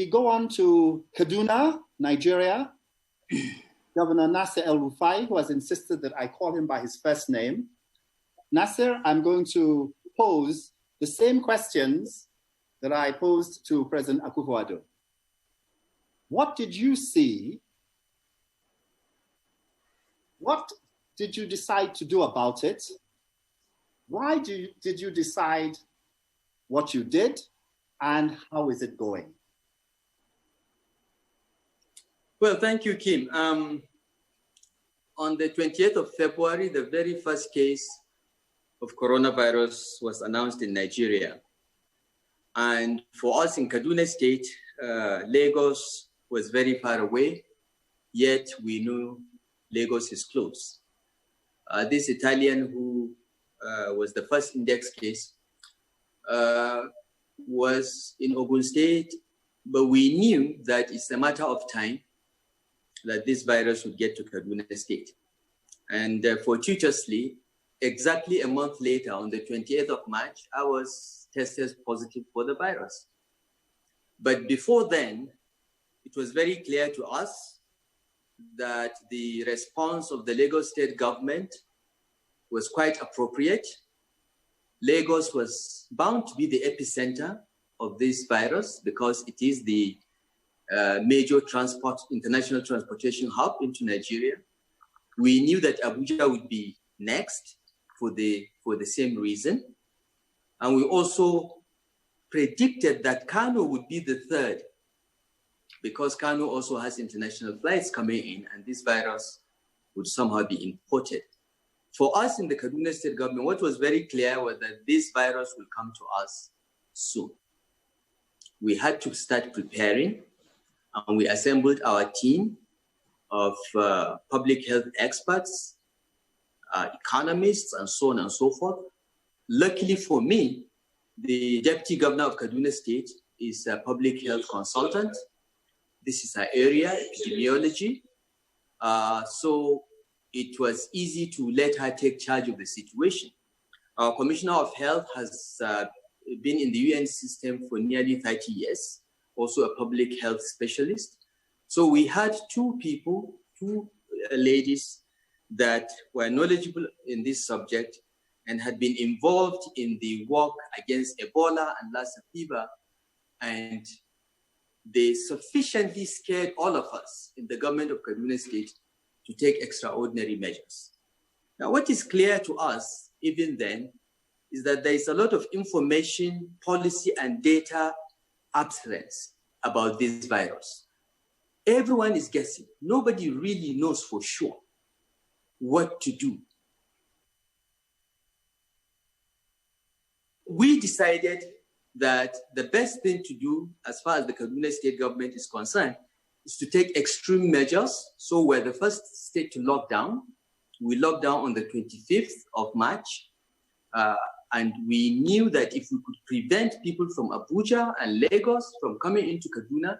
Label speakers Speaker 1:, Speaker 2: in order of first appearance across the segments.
Speaker 1: we go on to Kaduna, Nigeria. Governor Nasir El-Rufai, who has insisted that I call him by his first name. Nasir, I'm going to pose the same questions that I posed to President Akufo-Addo. What did you see? What did you decide to do about it? Why did you decide what you did, and how is it going?
Speaker 2: Well, thank you, Kim. On the 20th of February, the very first case of coronavirus was announced in Nigeria. And for us in Kaduna State, Lagos was very far away, yet we knew Lagos is close. This Italian who was the first index case was in Ogun State, but we knew that it's a matter of time that this virus would get to Kaduna State. And fortuitously, exactly a month later, on the 28th of March, I was tested positive for the virus. But before then, it was very clear to us that the response of the Lagos State government was quite appropriate. Lagos was bound to be the epicenter of this virus because it is the major international transportation hub into Nigeria. We knew that Abuja would be next for the same reason. And we also predicted that Kano would be the third because Kano also has international flights coming in and this virus would somehow be imported. For us in the Kaduna State government, what was very clear was that this virus will come to us soon. We had to start preparing, and we assembled our team of public health experts, economists, and so on and so forth. Luckily for me, the Deputy Governor of Kaduna State is a public health consultant. This is her area, epidemiology. So it was easy to let her take charge of the situation. Our Commissioner of Health has been in the UN system for nearly 30 years, also a public health specialist. So we had two ladies that were knowledgeable in this subject and had been involved in the work against Ebola and Lassa fever. And they sufficiently scared all of us in the government of Kaduna State to take extraordinary measures. Now, what is clear to us, even then, is that there is a lot of information, policy, and data absence about this virus. Everyone is guessing. Nobody really knows for sure what to do. We decided that the best thing to do, as far as the Kaduna State government is concerned, is to take extreme measures. So we're the first state to lock down. We locked down on the 25th of March. And we knew that if we could prevent people from Abuja and Lagos from coming into Kaduna,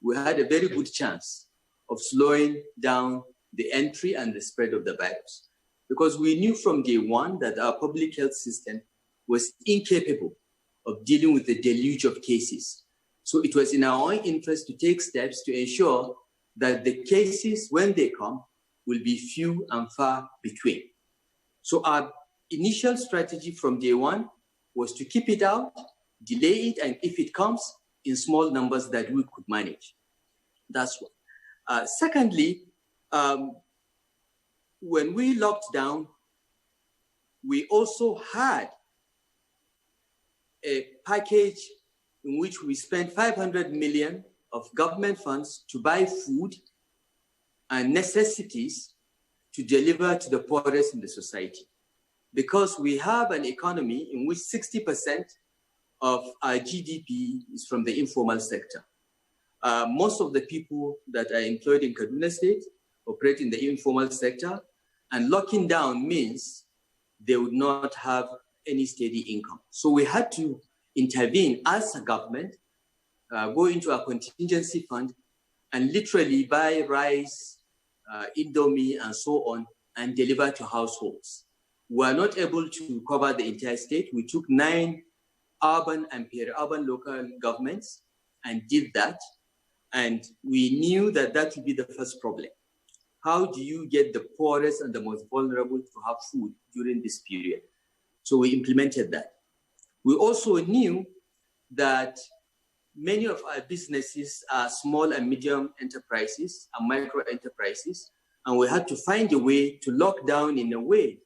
Speaker 2: we had a very good chance of slowing down the entry and the spread of the virus. Because we knew from day one that our public health system was incapable of dealing with the deluge of cases. So it was in our own interest to take steps to ensure that the cases, when they come, will be few and far between. So our initial strategy from day one was to keep it out, delay it, and if it comes, in small numbers that we could manage. That's one. Secondly, when we locked down, we also had a package in which we spent 500 million of government funds to buy food and necessities to deliver to the poorest in the society. Because we have an economy in which 60% of our GDP is from the informal sector. Most of the people that are employed in Kaduna State operate in the informal sector, and locking down means they would not have any steady income. So we had to intervene as a government, go into a contingency fund, and literally buy rice, Indomie, and so on, and deliver to households. We were not able to cover the entire state. We took 9 urban and peri-urban local governments and did that. And we knew that that would be the first problem. How do you get the poorest and the most vulnerable to have food during this period? So we implemented that. We also knew that many of our businesses are small and medium enterprises and micro enterprises, and we had to find a way to lock down in a way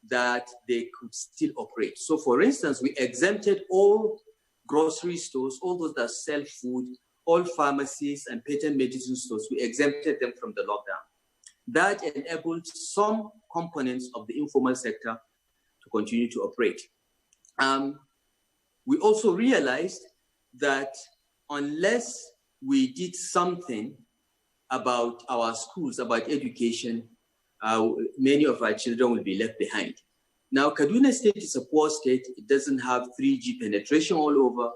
Speaker 2: that they could still operate. So for instance, we exempted all grocery stores, all those that sell food, all pharmacies and patent medicine stores, we exempted them from the lockdown. That enabled some components of the informal sector to continue to operate. We also realized that unless we did something about our schools, about education, many of our children will be left behind. Now, Kaduna State is a poor state. It doesn't have 3G penetration all over.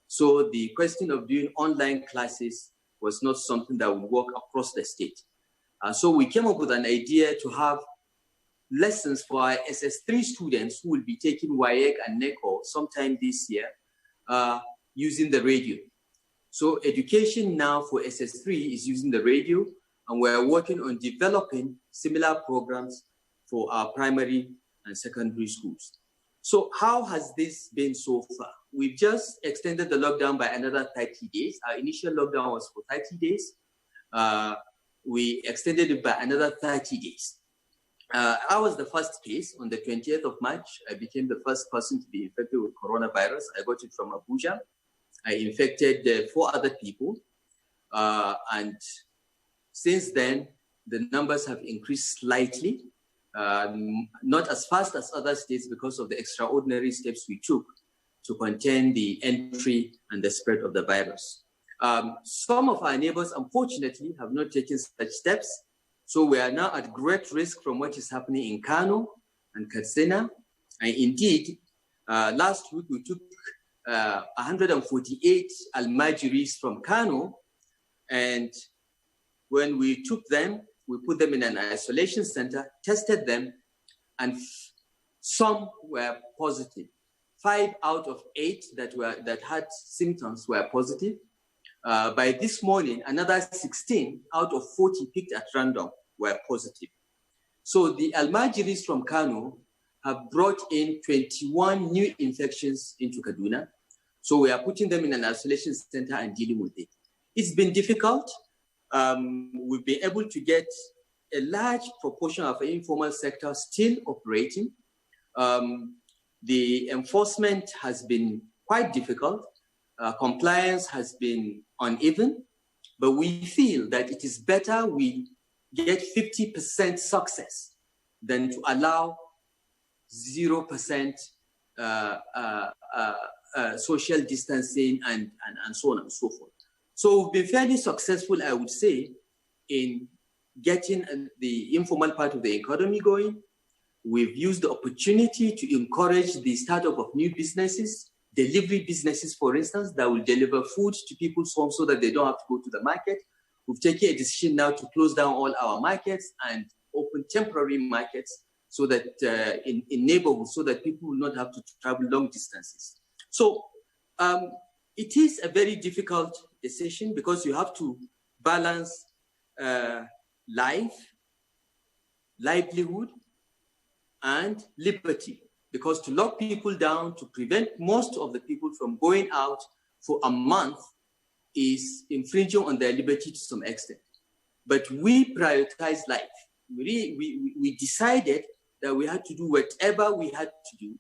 Speaker 2: So the question of doing online classes was not something that would work across the state. So we came up with an idea to have lessons for our SS3 students who will be taking WAEC and NECO sometime this year using the radio. So education now for SS3 is using the radio, and we're working on developing similar programs for our primary and secondary schools. So how has this been so far? We've just extended the lockdown by another 30 days. Our initial lockdown was for 30 days. We extended it by another 30 days. I was the first case on the 20th of March. I became the first person to be infected with coronavirus. I got it from Abuja. I infected 4 other people. And since then, the numbers have increased slightly, not as fast as other states because of the extraordinary steps we took to contain the entry and the spread of the virus. Some of our neighbors, unfortunately, have not taken such steps. So we are now at great risk from what is happening in Kano and Katsina. And indeed, last week we took 148 Almajiris from Kano. And when we took them, we put them in an isolation center, tested them, and some were positive. 5 out of 8 that had symptoms were positive. By this morning, another 16 out of 40 picked at random were positive. So the Almajiris from Kano have brought in 21 new infections into Kaduna. So we are putting them in an isolation center and dealing with it. It's been difficult. We've been able to get a large proportion of the informal sector still operating. The enforcement has been quite difficult. Compliance has been uneven, but we feel that it is better we get 50% success than to allow 0% social distancing and so on and so forth. So we've been fairly successful, I would say, in getting the informal part of the economy going. We've used the opportunity to encourage the startup of new businesses, delivery businesses, for instance, that will deliver food to people's homes so that they don't have to go to the market. We've taken a decision now to close down all our markets and open temporary markets so that in neighborhoods, so that people will not have to travel long distances. So it is a very difficult decision because you have to balance life, livelihood, and liberty. Because to lock people down, to prevent most of the people from going out for a month is infringing on their liberty to some extent. But we prioritize life. We decided that we had to do whatever we had to do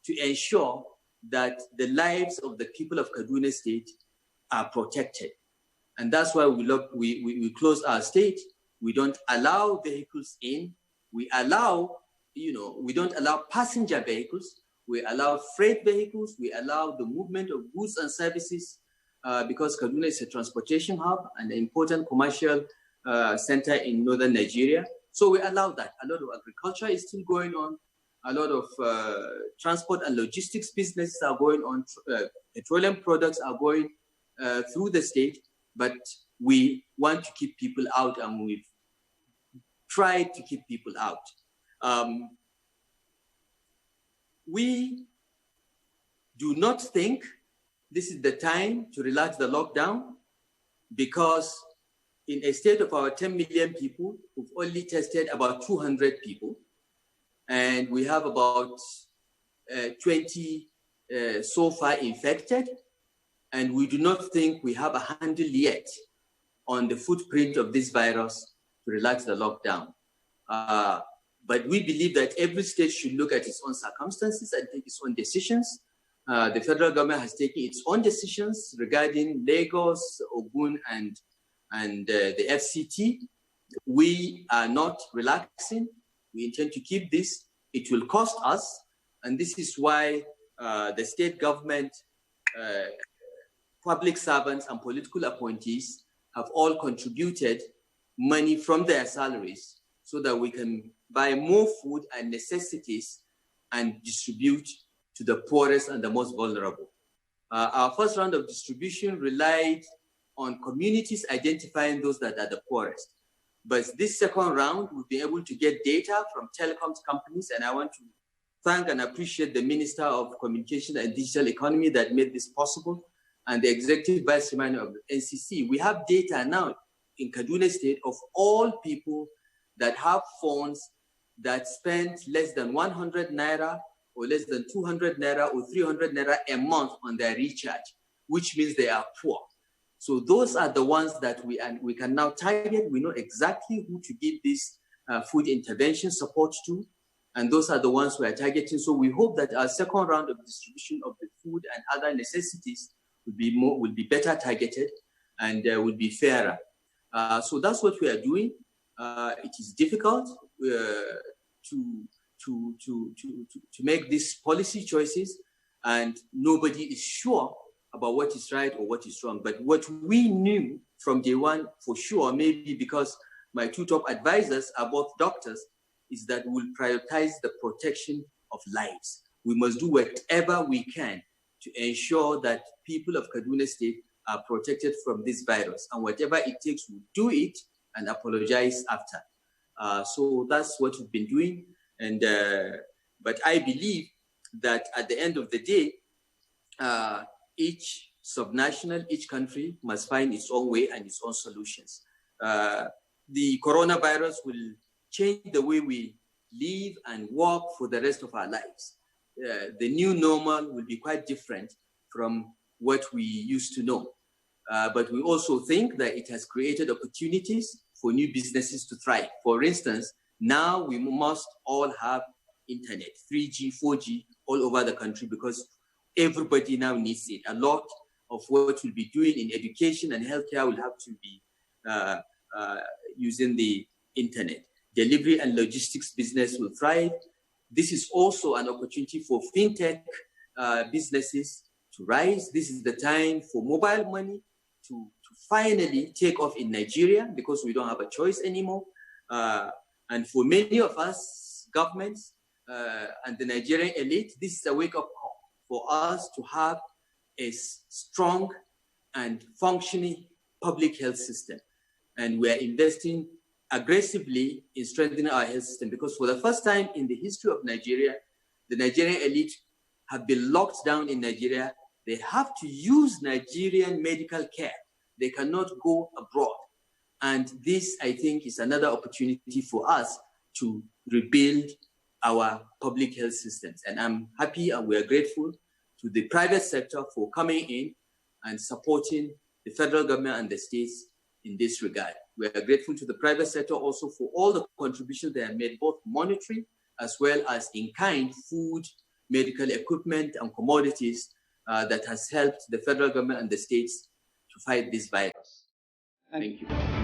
Speaker 2: to ensure that the lives of the people of Kaduna State are protected. And that's why we closed our state. We don't allow vehicles in. We don't allow passenger vehicles. We allow freight vehicles. We allow the movement of goods and services because Kaduna is a transportation hub and an important commercial center in northern Nigeria. So we allow that. A lot of agriculture is still going on. A lot of transport and logistics businesses are going on. Petroleum products are going through the state, but we want to keep people out, and we've tried to keep people out. We do not think this is the time to relax the lockdown. because in a state of our 10 million people, we've only tested about 200 people, and we have about 20 so far infected, and we do not think we have a handle yet on the footprint of this virus to relax the lockdown. But we believe that every state should look at its own circumstances and take its own decisions. The federal government has taken its own decisions regarding Lagos, Ogun, and the FCT. We are not relaxing. We intend to keep this. It will cost us, and this is why the state government, public servants, and political appointees have all contributed money from their salaries so that we can buy more food and necessities and distribute to the poorest and the most vulnerable. Our first round of distribution relied on communities identifying those that are the poorest. But this second round, we'll be able to get data from telecoms companies, and I want to thank and appreciate the Minister of Communication and Digital Economy that made this possible, and the Executive Vice Chairman of the NCC. We have data now in Kaduna State of all people that have phones that spend less than 100 naira or less than 200 naira or 300 naira a month on their recharge, which means they are poor. So those are the ones that we can now target. We know exactly who to give this food intervention support to, and those are the ones we are targeting. So we hope that our second round of distribution of the food and other necessities will be better targeted and will be fairer. So that's what we are doing. It is difficult to make these policy choices, and nobody is sure about what is right or what is wrong. But what we knew from day one for sure, maybe because my two top advisors are both doctors, is that we'll prioritize the protection of lives. We must do whatever we can to ensure that people of Kaduna State are protected from this virus. And whatever it takes, we'll do it and apologize after. So that's what we've been doing. And but I believe that at the end of the day, each subnational, each country must find its own way and its own solutions. The coronavirus will change the way we live and work for the rest of our lives. The new normal will be quite different from what we used to know. But we also think that it has created opportunities for new businesses to thrive. For instance, now we must all have internet, 3G, 4G, all over the country, because everybody now needs it. A lot of what we'll be doing in education and healthcare will have to be using the internet. Delivery and logistics business will thrive. This is also an opportunity for fintech businesses to rise. This is the time for mobile money to finally take off in Nigeria, because we don't have a choice anymore. And for many of us, governments and the Nigerian elite, this is a wake-up call for us to have a strong and functioning public health system. And we are investing aggressively in strengthening our health system, because for the first time in the history of Nigeria, the Nigerian elite have been locked down in Nigeria. They have to use Nigerian medical care. They cannot go abroad. And this, I think, is another opportunity for us to rebuild our public health systems. And I'm happy and we are grateful to the private sector for coming in and supporting the federal government and the states in this regard. We are grateful to the private sector also for all the contributions they have made, both monetary as well as in-kind food, medical equipment, and commodities that has helped the federal government and the states to fight this virus. Thank you.